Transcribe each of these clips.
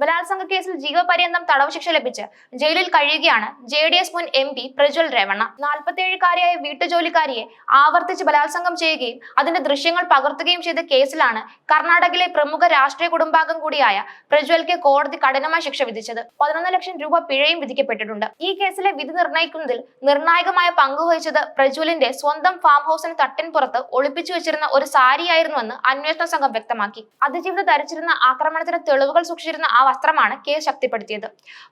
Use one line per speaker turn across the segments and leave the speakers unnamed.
ബലാത്സംഗ കേസിൽ ജീവപര്യന്തം തടവ് ശിക്ഷ ലഭിച്ച് ജയിലിൽ കഴിയുകയാണ് JDS മുൻ MP പ്രജ്വൽ രേവണ്ണ. 47-കാരിയായ വീട്ടുജോലിക്കാരിയെ ആവർത്തിച്ച് ബലാത്സംഗം ചെയ്യുകയും അതിന്റെ ദൃശ്യങ്ങൾ പകർത്തുകയും ചെയ്ത കേസിലാണ് കർണാടകയിലെ പ്രമുഖ രാഷ്ട്രീയ കുടുംബാംഗം കൂടിയായ പ്രജ്വൽക്ക് കോടതി കഠിനമായ ശിക്ഷ വിധിച്ചത്. 11 ലക്ഷം രൂപ പിഴയും വിധിക്കപ്പെട്ടിട്ടുണ്ട്. ഈ കേസിലെ വിധി നിർണ്ണയിക്കുന്നതിൽ നിർണായകമായ പങ്കുവഹിച്ചത് പ്രജ്വലിന്റെ സ്വന്തം ഫാം ഹൗസിന് തട്ടിൻപുറത്ത് ഒളിപ്പിച്ചു വെച്ചിരുന്ന ഒരു സാരിയായിരുന്നുവെന്ന് അന്വേഷണ സംഘം വ്യക്തമാക്കി. അതിജീവിത ധരിച്ചിരുന്ന ആക്രമണത്തിന് തെളിവുകൾ സൂക്ഷിച്ചിരുന്ന ആ വസ്ത്രമാണ് കേസ് ശക്തിപ്പെടുത്തിയത്.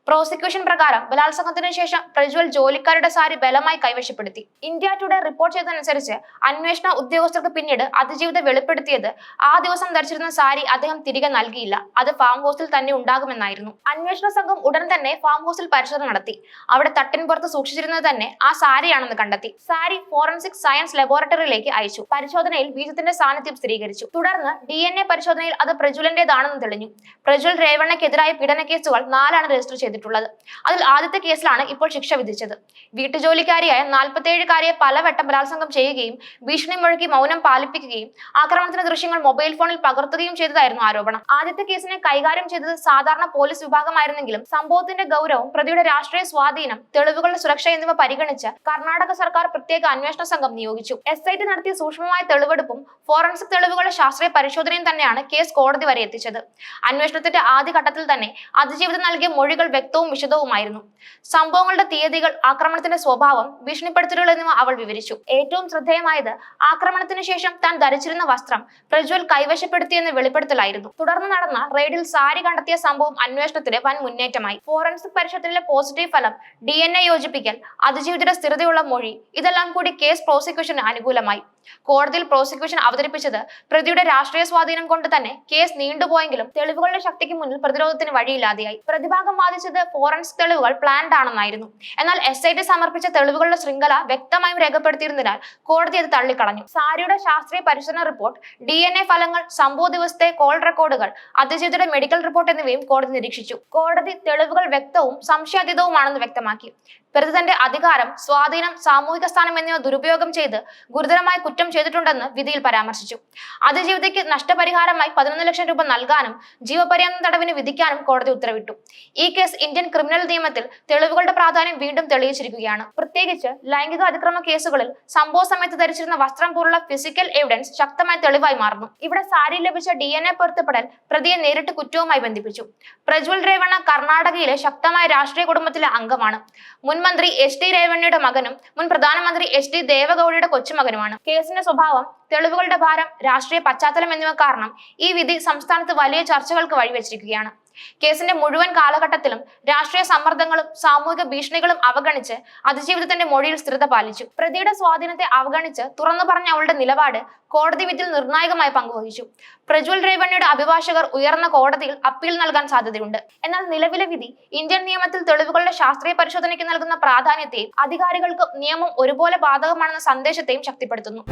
പ്രോസിക്യൂഷൻ പ്രകാരം ബലാത്സംഗത്തിന് ശേഷം പ്രജ്വൽ ജോലിക്കാരുടെ സാരി ബലമായി കൈവശപ്പെടുത്തി. ഇന്ത്യ ടുഡേ റിപ്പോർട്ട് ചെയ്തതനുസരിച്ച് അന്വേഷണ ഉദ്യോഗസ്ഥർക്ക് പിന്നീട് അതിജീവിത വെളിപ്പെടുത്തിയത് ആ ദിവസം ധരിച്ചിരുന്ന സാരി അദ്ദേഹം തിരികെ നൽകിയില്ല, അത് ഫാം ഹൗസിൽ തന്നെ ഉണ്ടാകുമെന്നായിരുന്നു. അന്വേഷണ സംഘം ഉടൻ തന്നെ ഫാം ഹൗസിൽ പരിശോധന നടത്തി. അവിടെ തട്ടിൻപുറത്ത് സൂക്ഷിച്ചിരുന്നത് തന്നെ ആ സാരിയാണെന്ന് കണ്ടെത്തി. സാരി ഫോറൻസിക് സയൻസ് ലബോറട്ടറിയിലേക്ക് അയച്ചു. പരിശോധനയിൽ ബീജത്തിന്റെ സാന്നിധ്യം സ്ഥിരീകരിച്ചു. തുടർന്ന് DNA പരിശോധനയിൽ അത് പ്രജ്വലിന്റേതാണെന്ന് തെളിഞ്ഞു. പ്രജ്വൽ രേവണ്ണയ്ക്കെതിരായ പീഡന കേസുകൾ 4 രജിസ്റ്റർ ചെയ്തിട്ടുള്ളത്. അതിൽ ആദ്യത്തെ കേസിലാണ് ഇപ്പോൾ ശിക്ഷ വിധിച്ചത്. വീട്ടുജോലിക്കാരിയായ 47-കാരിയെ പലവട്ടം ബലാത്സംഗം ചെയ്യുകയും ഭീഷണി മുഴക്കി മൗനം പാലിപ്പിക്കുകയും ആക്രമണത്തിന്റെ ദൃശ്യങ്ങൾ മൊബൈൽ ഫോണിൽ പകർത്തുകയും ചെയ്തതായിരുന്നു ആരോപണം. ആദ്യത്തെ കേസിനെ കൈകാര്യം ചെയ്തത് സാധാരണ പോലീസ് വിഭാഗമായിരുന്നെങ്കിലും സംഭവത്തിന്റെ ഗൗരവം, പ്രതിയുടെ രാഷ്ട്രീയ സ്വാധീനം, തെളിവുകളുടെ സുരക്ഷ എന്നിവ പരിഗണിച്ച് കർണാടക സർക്കാർ പ്രത്യേക അന്വേഷണ സംഘം നിയോഗിച്ചു. SIT നടത്തിയ സൂക്ഷ്മമായ തെളിവെടുപ്പും ഫോറൻസിക് തെളിവുകളുടെ ശാസ്ത്രീയ പരിശോധനയും തന്നെയാണ് കേസ് കോടതി വരെ എത്തിച്ചത്. അന്വേഷണത്തിന്റെ ആദ്യഘട്ടത്തിൽ തന്നെ അതിജീവിതം നൽകിയ മൊഴികൾ വ്യക്തവും വിശദവുമായിരുന്നു. സംഭവങ്ങളുടെ തീയതികൾ, ആക്രമണത്തിന്റെ സ്വഭാവം, ഭീഷണിപ്പെടുത്തലുകൾ എന്നിവ അവൾ വിവരിച്ചു. ഏറ്റവും ശ്രദ്ധേയമായത് ആക്രമണത്തിന് ശേഷം താൻ ധരിച്ചിരുന്ന വസ്ത്രം പ്രജ്വൽ കൈവശപ്പെടുത്തിയെന്ന വെളിപ്പെടുത്തലായിരുന്നു. തുടർന്ന് നടന്ന റെയ്ഡിൽ സാരി കണ്ടെത്തിയ സംഭവം അന്വേഷണത്തിന് വൻ മുന്നേറ്റമായി. ഫോറൻസിക് പരിശോധനയിലെ പോസിറ്റീവ് ഫലം, DNA യോജിപ്പിക്കൽ, അതിജീവിതയുടെ സ്ഥിരതയുള്ള മൊഴി, ഇതെല്ലാം കൂടി കേസ് പ്രോസിക്യൂഷന് അനുകൂലമായി. കോടതിയിൽ പ്രോസിക്യൂഷൻ അവതരിപ്പിച്ചത് പ്രതിയുടെ രാഷ്ട്രീയ സ്വാധീനം കൊണ്ട് തന്നെ കേസ് നീണ്ടുപോയെങ്കിലും തെളിവുകളുടെ ശക്തിക്ക് മുന്നിൽ പ്രതിരോധത്തിന് വഴിയില്ലാതെയായി. പ്രതിഭാഗം വാദിച്ചത് ഫോറൻസിക് തെളിവുകൾ പ്ലാൻഡ് ആണെന്നായിരുന്നു. എന്നാൽ SIT സമർപ്പിച്ച തെളിവുകളുടെ ശൃംഖല വ്യക്തമായും രേഖപ്പെടുത്തിയിരുന്നതിനാൽ കോടതി അത് തള്ളിക്കളഞ്ഞു. സാരിയുടെ ശാസ്ത്രീയ പരിശോധന റിപ്പോർട്ട്, DNA ഫലങ്ങൾ, സംഭവ ദിവസത്തെ കോൾ റെക്കോർഡുകൾ, അതിജീവിതയുടെ മെഡിക്കൽ റിപ്പോർട്ട് എന്നിവയും കോടതി നിരീക്ഷിച്ചു. കോടതി തെളിവുകൾ വ്യക്തവും സംശയാതീതവുമാണെന്ന് വ്യക്തമാക്കി. പ്രതി തന്റെ അധികാരം, സ്വാധീനം, സാമൂഹിക സ്ഥാനം എന്നിവ ദുരുപയോഗം ചെയ്ത് ഗുരുതരമായ കുറ്റം ചെയ്തിട്ടുണ്ടെന്ന് വിധിയിൽ പരാമർശിച്ചു. അതിജീവിതയ്ക്ക് നഷ്ടപരിഹാരമായി 11 ലക്ഷം രൂപ നൽകാനും ജീവപര്യന്തം തടവിന് വിധിക്കാനും കോടതി ഉത്തരവിട്ടു. ഈ കേസ് ഇന്ത്യൻ ക്രിമിനൽ നിയമത്തിൽ തെളിവുകളുടെ പ്രാധാന്യം വീണ്ടും തെളിയിച്ചിരിക്കുകയാണ്. പ്രത്യേകിച്ച് ലൈംഗിക അതിക്രമ കേസുകളിൽ സംഭവ സമയത്ത് ധരിച്ചിരുന്ന വസ്ത്രം പോലുള്ള ഫിസിക്കൽ എവിഡൻസ് ശക്തമായ തെളിവായി മാറുന്നു. ഇവിടെ സാരിയിൽ ലഭിച്ച DNA പൊരുത്തപ്പെടൽ പ്രതിയെ നേരിട്ട് കുറ്റവുമായി ബന്ധിപ്പിച്ചു. പ്രജ്വൽ രേവണ്ണ കർണാടകയിലെ ശക്തമായ രാഷ്ട്രീയ കുടുംബത്തിലെ അംഗമാണ്. മുൻ മന്ത്രി HD രേവണ്ണയുടെ മകനും മുൻ പ്രധാനമന്ത്രി HD ദേവഗൌഡയുടെ കൊച്ചുമകനുമാണ്. കേസിന്റെ സ്വഭാവം, തെളിവുകളുടെ ഭാരം, രാഷ്ട്രീയ പശ്ചാത്തലം എന്നിവ കാരണം ഈ വിധി സംസ്ഥാനത്ത് വലിയ ചർച്ചകൾക്ക് വഴിവെച്ചിരിക്കുകയാണ്. കേസിന്റെ മുഴുവൻ കാലഘട്ടത്തിലും രാഷ്ട്രീയ സമ്മർദ്ദങ്ങളും സാമൂഹിക ഭീഷണികളും അവഗണിച്ച് അതിജീവിതത്തിന്റെ മൊഴിയിൽ സ്ഥിരത പാലിച്ചു. പ്രതിയുടെ സ്വാധീനത്തെ അവഗണിച്ച് തുറന്നു പറഞ്ഞ അവളുടെ നിലപാട് കോടതി വിധിയിൽ നിർണായകമായി പങ്കുവഹിച്ചു. പ്രജ്വൽ രേവണ്ണയുടെ അഭിഭാഷകർ ഉയർന്ന കോടതിയിൽ അപ്പീൽ നൽകാൻ സാധ്യതയുണ്ട്. എന്നാൽ നിലവിലെ വിധി ഇന്ത്യൻ നിയമത്തിൽ തെളിവുകളുടെ ശാസ്ത്രീയ പരിശോധനയ്ക്ക് നൽകുന്ന പ്രാധാന്യത്തെയും അധികാരികൾക്ക് നിയമം ഒരുപോലെ ബാധകമാണെന്ന സന്ദേശത്തെയും ശക്തിപ്പെടുത്തുന്നു.